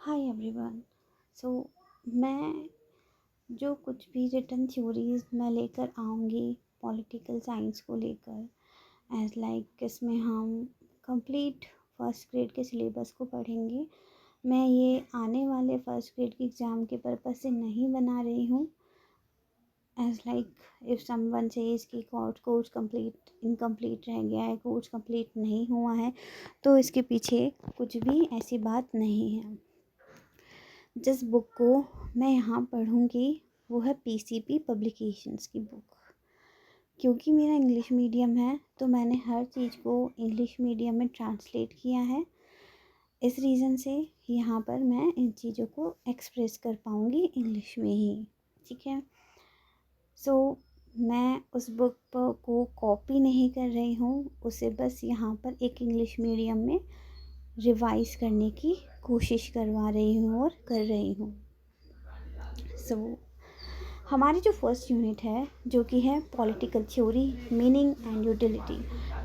Hi everyone. सो मैं जो कुछ भी रिटन थ्योरीज मैं लेकर आऊँगी पॉलिटिकल साइंस को लेकर एज लाइक इसमें हम कंप्लीट फर्स्ट ग्रेड के सिलेबस को पढ़ेंगे। मैं ये आने वाले फर्स्ट ग्रेड के एग्ज़ाम के पर्पज़ से नहीं बना रही हूँ। As like if someone says कि कोर्स कंप्लीट इनकम्प्लीट रह गया है, कोर्स कंप्लीट नहीं हुआ है, तो इसके पीछे कुछ भी ऐसी बात नहीं है। जिस बुक को मैं यहाँ पढ़ूँगी वो है पीसीपी पब्लिकेशंस की बुक। क्योंकि मेरा इंग्लिश मीडियम है तो मैंने हर चीज़ को इंग्लिश मीडियम में ट्रांसलेट किया है। इस रीज़न से यहाँ पर मैं इन चीज़ों को एक्सप्रेस कर पाऊँगी इंग्लिश में ही, ठीक है। सो मैं उस बुक को कॉपी नहीं कर रही हूँ, उसे बस यहाँ पर एक इंग्लिश मीडियम में रिवाइज़ करने की कोशिश करवा रही हूँ और कर रही हूँ। सो हमारी जो फर्स्ट यूनिट है जो कि है political theory, meaning and utility,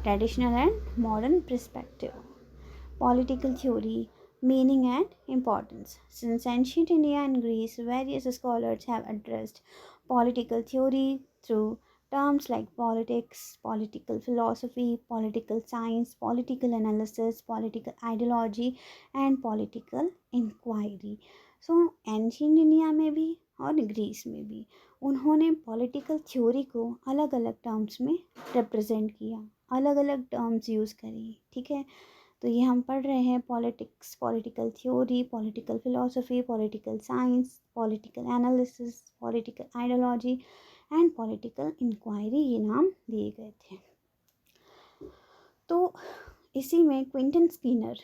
traditional and modern perspective. Political theory, meaning and importance. Since ancient India and Greece, various scholars have addressed political theory through terms like politics, political philosophy, political science, political analysis, political ideology, and political inquiry. So, ancient India में भी और Greece में भी उन्होंने political theory को अलग अलग terms में रिप्रेजेंट किया, अलग अलग टर्म्स यूज़ करी, ठीक है। तो ये हम पढ़ रहे हैं politics, political theory, political philosophy, political science, political analysis, political ideology and political inquiry, ये नाम दिए गए थे। तो इसी में क्विंटन स्किनर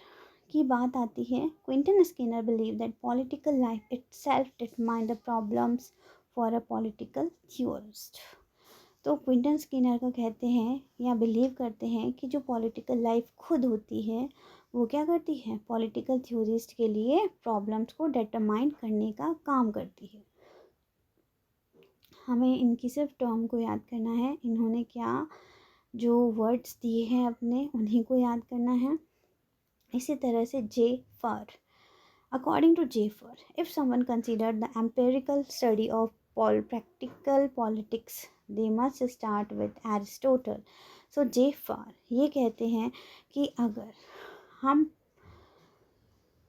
की बात आती है। Quinton Skinner believe that political life itself determine the problems for a political theorist. तो क्विंटन स्किनर का कहते हैं या बिलीव करते हैं कि जो पॉलिटिकल लाइफ खुद होती है वो क्या करती है, पॉलिटिकल थ्योरिस्ट के लिए प्रॉब्लम्स को डिटरमाइन करने का काम करती है। हमें इनकी सिर्फ टर्म को याद करना है, इन्होंने क्या जो वर्ड्स दिए हैं अपने उन्हीं को याद करना है। इसी तरह से J Fur, according to J Fur, if someone consider the empirical study of practical politics they must start with Aristotle. So J Fur ये कहते हैं कि अगर हम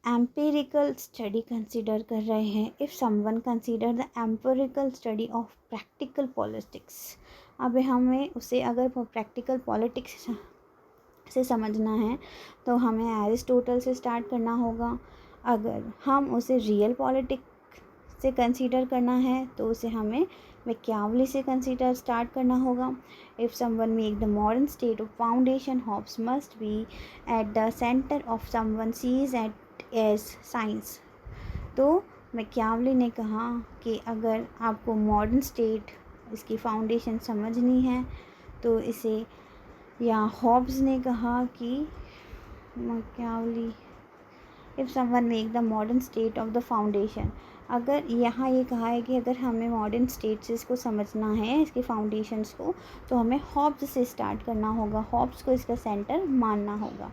एम्पेरिकल स्टडी कंसिडर कर रहे हैं, if someone consider the empirical study of practical politics, अब हमें उसे अगर प्रैक्टिकल पॉलिटिक्स से समझना है तो हमें एरिस्टोटल से स्टार्ट करना होगा। अगर हम उसे रियल पॉलिटिक्स से कंसीडर करना है तो उसे हमें मैकियावली से कंसीडर स्टार्ट करना होगा। If someone make the modern state of foundation, Hobbes must be at the centre of someone sees at as science. तो मैकियावली ने कहा कि अगर आपको मॉडर्न स्टेट इसकी फाउंडेशन समझनी है तो इसे, या हॉब्स ने कहा कि Machiavelli if someone make the modern state of the foundation, अगर यहाँ ये कहा है कि अगर हमें मॉडर्न स्टेट से इसको समझना है, इसके फाउंडेशंस को, तो हमें हॉब्स से स्टार्ट करना होगा, हॉब्स को इसका सेंटर मानना होगा।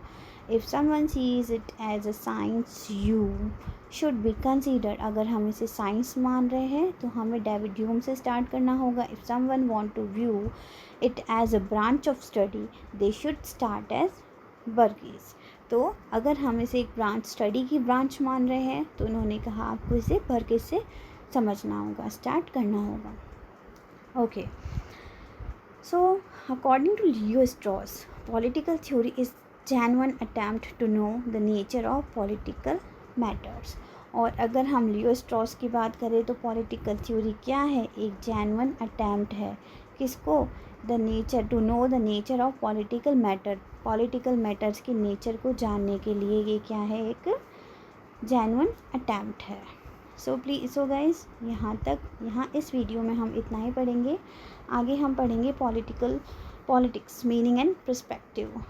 If someone sees it as a science you should be considered, अगर हम इसे साइंस मान रहे हैं तो हमें डेविड ह्यूम से स्टार्ट करना होगा। If someone want to view it as a branch of study they should start as Burgess. तो अगर हम इसे एक ब्रांच, स्टडी की ब्रांच मान रहे हैं तो उन्होंने कहा आपको इसे बर्गेस से समझना होगा, स्टार्ट करना होगा। Okay, so according to Leo Strauss, political theory is genuine attempt to know the nature of political matters. और अगर हम लियो स्ट्रॉस की बात करें तो पॉलिटिकल थ्योरी क्या है, एक जेन्युइन अटेम्प्ट है किसको, the nature, to know the nature of political matter, political matters के नेचर को जानने के लिए ये क्या है, एक जेन्युइन अटेम्प्ट है। सो गाइज यहाँ इस वीडियो में हम इतना ही पढ़ेंगे। आगे हम पढ़ेंगे पॉलिटिक्स, मीनिंग एंड पर्सपेक्टिव।